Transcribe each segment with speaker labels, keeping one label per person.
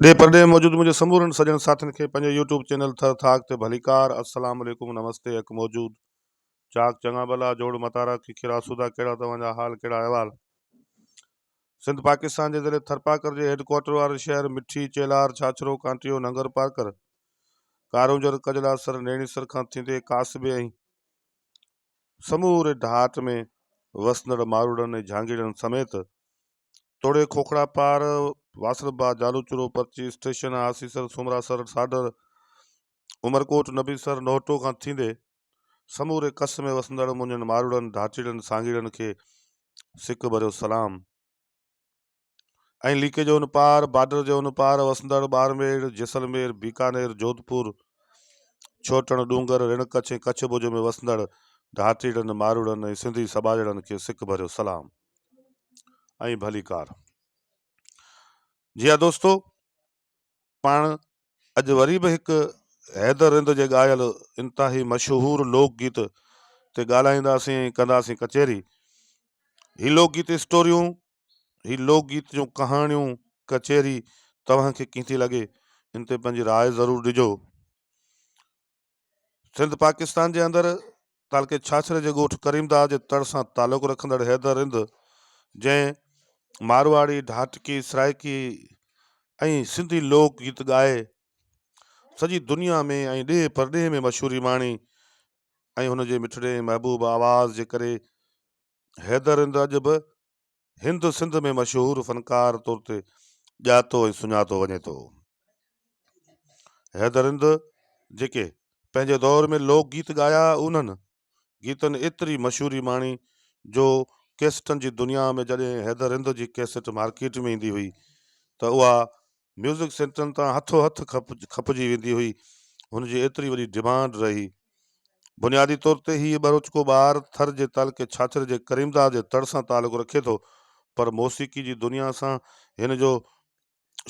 Speaker 1: ॾे परॾे मौजूद मुंहिंजे समूरनि सॼण साथियुनि खे पंहिंजे यूट्यूब चैनल थर थाक ते भलीकार अस्सलाम वालेकुम नमस्ते अक मौजूद चाक चङा भला जोड़ मतारा खिखिरा सुधा कहिड़ा तव्हांजा हाल कहिड़ा अहिवाल। सिंध पाकिस्तान जे ज़िले थरपाकर जे हेडक्वार्टर वारे शहर मिठी चेलार छाछरो कांटियो नंगर पाकर कारूंजर कजलासर नेणीसर खां थींदे कासबे ऐं समूरे ढाट में वसंदड़ मारूड़नि ऐं झांगीरनि समेत तोड़े खोखड़ा पार वासरबा जालूचुरो पर्ची स्टेशन आसीसर सुमरासर साडर उमरकोट नबीसर नोहटो खां थींदे समूरे कस में वसंदड़ मुंहिंजनि मारूड़नि ढाचीड़नि सांगीड़नि खे सिक भरियो सलाम। ऐं लीके जो उन पार बॉर्डर जो उन पार वसंदड़ बाड़मेर जैसलमेर बीकानेर जोधपुर छोटण डूंगर ऋण कच्छ ऐं कच्छ भुज में वसंदड़ ढाचीड़नि मारूड़नि ऐं सिंधी सबाजड़नि खे सिक भरियो सलाम ऐं भलीकार। जी हा दोस्तो, पाण अॼु वरी बि हिकु हैदर रिंद जे ॻायल इंतिहाई मशहूर लोकगीत ते ॻाल्हाईंदासीं कंदासीं कचहरी। ही लोकगीत स्टोरियूं, ही लोकगीत जूं कहाणियूं कचहरी तव्हांखे कीअं थी लॻे, इन ते पंहिंजी राय ज़रूरु ॾिजो। सिंध पाकिस्तान जे अंदरि तालके छाछरे जे ॻोठ करीमदास जे तड़ सां तालुक़ु रखंदड़ हैदर रिंद, जंहिं मारवाड़ी ढाटकी सराइकी ऐं सिंधी लोकगीत ॻाए सॼी दुनिया में ऐं ॾे परॾे में मशहूरी माणी ऐं हुनजे मिठड़े महबूब आवाज़ जे करे हैदर रिंद अॼु बि हिंद सिंध में मशहूर फनकार तौर ते ॼातो ऐं सुञातो वञे थो। हैदर रिंद जेके पंहिंजे दौर में लोकगीत ॻाया, उन्हनि गीतनि एतिरी मशहूरी माणी जो कैसेटनि जी दुनिया में जॾहिं हैदर रिंद जी कैसेट मार्केट में ईंदी हुई त उहा म्यूज़िक सेंटरनि तां हथो हथ खपजी वेंदी हुई। हुनजी एतिरी वॾी डिमांड रही। बुनियादी तौर ते हीअ बरोचको ॿार थर जे तालके छाछर जे करीमदास जे तड़ सां तालुक़ु रखे थो, पर मौसीक़ी जी दुनिया सां हिन जो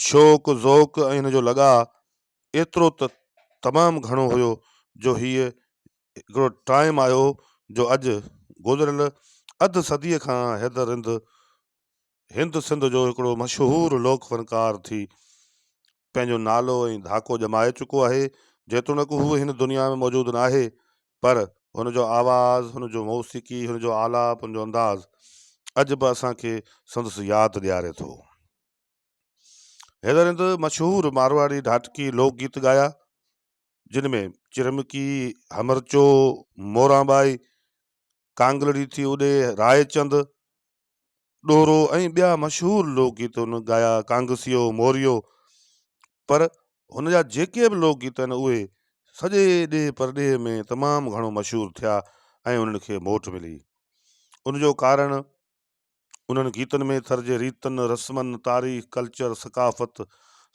Speaker 1: शौक़ु ज़ौक़ ऐं हिन जो लॻा एतिरो त तमामु घणो हुयो जो हीअ हिकिड़ो टाइम आयो जो अॼु गुज़िरियल अधु सदीअ खां हैदर रिंद हिंद सिंध जो हिकिड़ो मशहूरु लोक फनकार थी पंहिंजो नालो ऐं धाको ॼमाए चुको आहे। जेतोणीकि हू हिन दुनिया में मौजूदु न आहे, पर हुनजो आवाज़, हुनजो मौसीक़ी, हुनजो आलाप, हुनजो अंदाज़ अॼु बि असांखे संदसि यादि ॾियारे थो। हैदर रिंद मशहूरु मारवाड़ी ढाटकी लोकगीत ॻाया, जिन में चिरमकी, हमरचो, मोराबाई, कांगलड़ी थी उॾे, रायचंद, ॾोरो ऐं ॿिया मशहूरु लोकगीत हुन ॻाया, कांगसियो, मोरियो। पर हुनजा जेके बि लोकगीत आहिनि उहे सॼे ॾे परॾे में तमामु घणो मशहूरु थिया ऐं उन्हनि खे मोट मिली। उनजो कारण उन्हनि गीतनि में थर जे रीतनि, रस्मनि, तारीख़, कल्चर, सकाफ़त,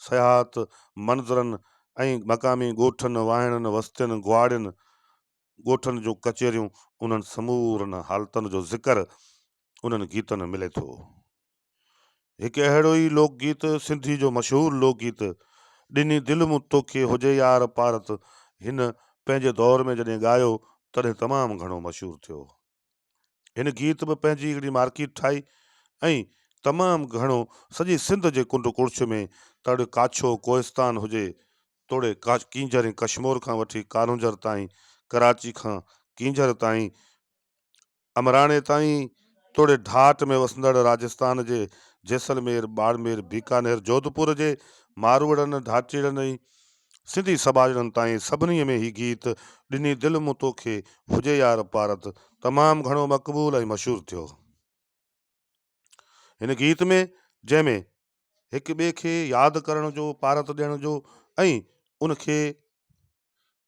Speaker 1: सयाहत, मंज़रनि ऐं मक़ामी ॻोठनि, वाहिणनि, वस्तियुनि, ग्वाड़ियुनि, ॻोठनि जूं कचहरियूं, उन्हनि समूरनि हालतनि जो ज़िक्र उन्हनि गीतनि मिले थो। हिकु अहिड़ो ई लोकगीत सिंधी जो मशहूरु लोकगीत ॾिनी दिलि मूं तोखे हुजे यार पारत, हिन पंहिंजे दौर में जॾहिं ॻायो तॾहिं तमामु घणो मशहूरु थियो। हिन गीत बि पंहिंजी हिकिड़ी मार्केट ठाही ऐं तमामु घणो सॼी सिंध जे कुंड कुड़छ में तड़ काछो कोहिस्तान हुजे, तोड़े कींजर ऐं कश्मीर खां वठी कारूंजर ताईं, कराची खां कींजर ताईं, अमराणे ताईं, तोड़े ढाट में वसंदड़ राजस्थान जे जैसलमेर, बाड़मेर, बीकानेर, जोधपुर जे मारवड़नि, ढाचीड़नि ऐं सिंधी सबाजड़नि ताईं सभिनी में ही गीत ॾिनी दिलि मूं तोखे हुजे यार पारत तमामु घणो मक़बूल ऐं मशहूरु थियो। हिन गीत में जंहिंमें हिक ॿिए खे यादि करण जो, पारत ॾियण जो ऐं उनखे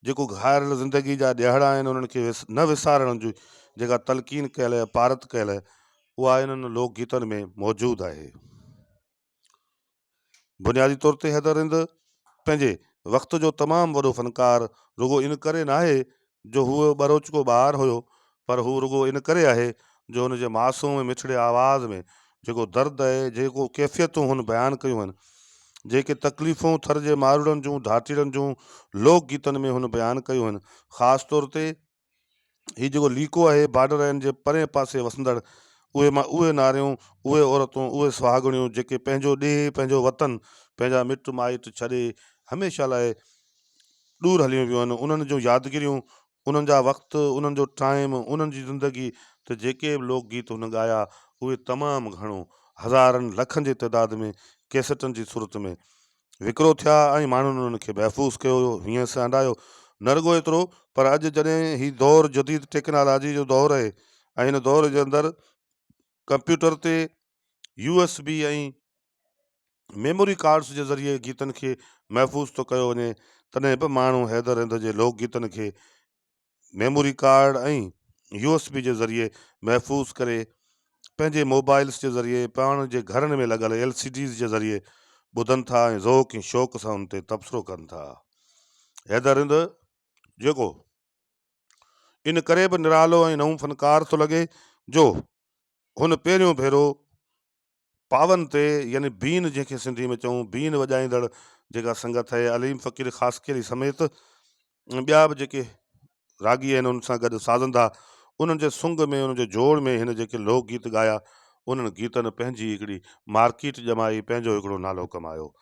Speaker 1: जेको घायल ज़िंदगी जा ॾियड़ा आहिनि उन्हनि खे न विसारण जी जेका तलकीन कयल आहे, पारत कयल आहे, उहा इन्हनि लोकगीतनि में मौजूदु आहे। बुनियादी तौर ते हैदर रिंद पंहिंजे वक़्त जो तमामु वॾो फनकार रुगो इन करे न आहे जो हूअ बरोचको ॿार हुयो, पर हू रुगो इन करे आहे जो हुनजे मासूम मिठड़े आवाज़ में जेको दर्द आहे, जेको कैफ़ियतूं हुन बयानु कयूं आहिनि, जेके तकलीफ़ूं थर जे मारूड़नि जूं, ढाटीड़नि जूं लोकगीतनि में हुन बयानु कयूं आहिनि, ख़ासि तौर ते हीउ जेको लीको आहे, बॉर्डर आहिनि जे परे पासे वसंदड़ उहे नारियूं, उहे औरतूं, उहे सुहागणियूं जेके पंहिंजो ॾेह, पंहिंजो वतन, पंहिंजा मिट माइट छॾे हमेशह लाइ दूर हली वियूं आहिनि। उन्हनि जूं यादगिरियूं, उन्हनि जा वक़्तु, उन्हनि जो टाइम, उन्हनि जी ज़िंदगी, त जेके बि लोकगीत हुन ॻाया उहे तमामु घणो हज़ारनि लखनि जी तइदाद में कैसेटनि जी सूरत में विकिरो थिया ऐं माण्हुनि उन्हनि खे महफ़ूज़ कयो, हीअं सांडायो। न रुॻो एतिरो, पर अॼु जॾहिं हीउ दौरु जदीद टेक्नोलॉजी जो दौरु आहे ऐं हिन दौर जे अंदरि कंप्यूटर ते USB ऐं मेमोरी कार्ड्स जे ज़रिए गीतनि खे महफ़ूज़ थो कयो वञे, तॾहिं बि माण्हू हैदर हिंद जे लोक गीतनि खे मेमोरी कार्ड ऐं USB जे ज़रिए महफ़ूज़ करे पंहिंजे मोबाइल्स जे ज़रिए पाण जे घरनि में लॻल LCDs जे ज़रिए ॿुधनि था ऐं ज़ौक़ ऐं शौक़ सां हुन ते तबसरो कनि था। हैदर हिंद जेको इन करे बि निरालो ऐं नओं फ़नकार थो लॻे जो हुन पहिरियों भेरो पावन ते, यानी बीन जंहिंखे सिंधी में चऊं, बीन वॼाईंदड़ जेका संगत आहे अलीम फ़कीर ख़ासकेरी समेत ॿिया बि जेके रागी आहिनि उन सां गॾु साज़ंदा, उन्हनि जे सुंग में, उन्हनि जे जोड़ में हिन जेके लोकगीत ॻाया, उन्हनि गीतनि पंहिंजी हिकिड़ी मार्केट ॼमाई, पंहिंजो हिकिड़ो नालो कमायो।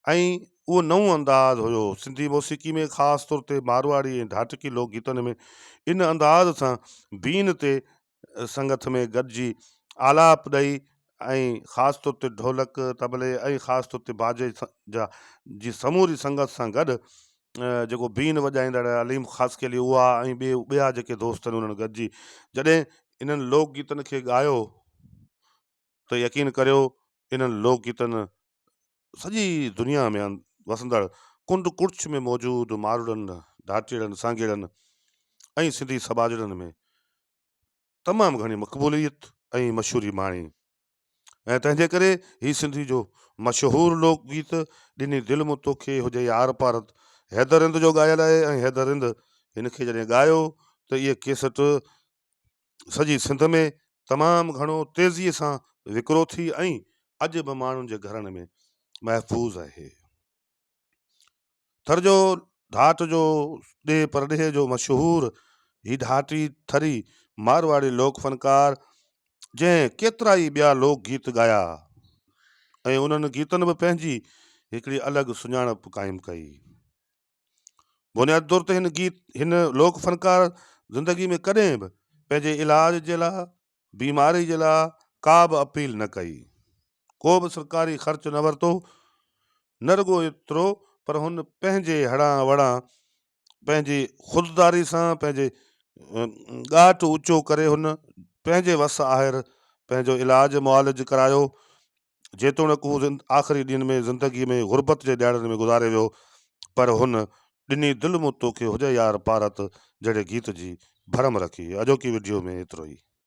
Speaker 1: ऐं उहो नओं अंदाज़ हुयो सिंधी मौसीक़ी में, ख़ासि तौर ते मारवाड़ी ऐं ढाटकी लोकगीतनि में। इन अंदाज़ सां बीन ते संगत में गॾिजी आलाप ॾेई ऐं ख़ासि तौर ते ढोलक, तबले ऐं ख़ासि तौर ते बाजे जा जी समूरी संगत सां गॾु जेको बीन वॼाईंदड़ अलीम ख़ासकेली उहा ऐं ॿिया जेके दोस्त आहिनि उन्हनि गॾिजी जॾहिं इन्हनि लोकगीतनि खे ॻायो, त यकीन करियो इन्हनि लोकगीतनि सॼी दुनिया में वसंदड़ कुंड कुर्छ में मौजूदु मारुड़नि, ढाटीड़नि, सांगेड़नि ऐं सिंधी समाजड़नि में तमामु घणी मक़बूलियत ऐं मशहूरी माणी। ऐं तंहिंजे करे हीउ सिंधी जो मशहूरु लोकगीत ॾिनी दिलि मूं तोखे हुजे यार पार हैदर हिंद जो ॻायल आहे। ऐं हैदर हिंद हिन खे जॾहिं ॻायो त इहे कैसेट सॼी सिंध में तमामु घणो तेज़ीअ सां विकिरो थी ऐं अॼु बि माण्हुनि जे घरनि में महफ़ूज़ आहे। थर जो ढाट जो ॾे परॾेह जो मशहूरु ही ढाटी थरी मारवाड़ी लोक फ़नकार जंहिं केतिरा ई ॿिया लोकगीत ॻाया ऐं उन्हनि गीतनि बि पंहिंजी हिकिड़ी अलॻि सुञाणप क़ाइमु कई। बुनियादी तौर ते हिन लोक फ़नकार ज़िंदगी में कॾहिं बि पंहिंजे इलाज जे लाइ, बीमारी जे लाइ का बि अपील न कई, को बि सरकारी ख़र्च न वरितो। न रुॻो एतिरो, पर हुन पंहिंजे हड़ां वड़ां पंहिंजी ख़ुददारी सां पंहिंजे ॻाठ ऊचो करे हुन पंहिंजे वस आहिर पंहिंजो इलाज मुआलिज करायो, जेतोणीकि हू आख़िरी ॾींहंनि में ज़िंदगी में गुरबत जे ॾियारनि में गुज़ारे वियो, पर हुन ॾिनी दिलि मूं तोखे हुजे यार पारत जहिड़े गीत जी भरम रखी। अॼोकी वीडियो में एतिरो ई।